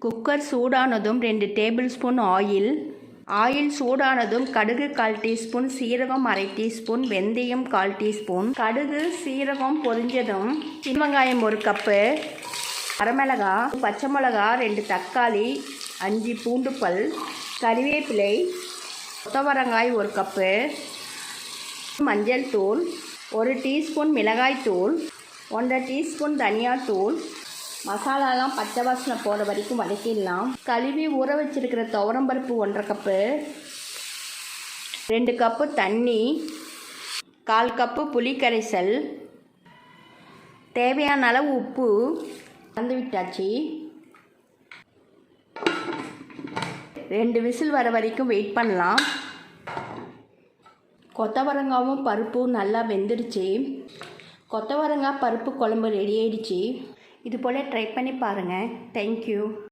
Cooker சூடானதும் 2 table spoon oil சூடானதும் கடுகு 1/4 டீஸ்பூன், சீரகம் 1/2 டீஸ்பூன், வெந்தயம் 1/4 டீஸ்பூன். கடுகு சீரகம் பொரிஞ்சதும் சின்ன வெங்காயம் 1 கப்பு, வரமிளகா, பச்சை மிளகா, 2 தக்காளி, 5 பூண்டு பல், கறிவேப்பிலை, கொத்தவரங்காய் 1 கப்பு, மஞ்சள் தூள், 1 டீஸ்பூன் மிளகாய் தூள், 1/2 டீஸ்பூன் தனியாத்தூள். மசாலாலாம் பச்சை வாசனை போகிற வரைக்கும் வதக்கிடலாம். கழுவி ஊற வச்சிருக்கிற துவரம்பருப்பு 1/2 கப்பு, 2 கப்பு தண்ணி, 1/4 கப்பு புளி கரைசல், தேவையான அளவு உப்பு கலந்து விட்டாச்சு. 2 விசில் வர வரைக்கும் வெயிட் பண்ணலாம். கொத்தவரங்காவும் பருப்பும் நல்லா வெந்துடுச்சு. கொத்தவரங்காய் பருப்பு குழம்பு ரெடி ஆயிடுச்சு. இது போல் ட்ரை பண்ணி பாருங்கள். தேங்க்யூ.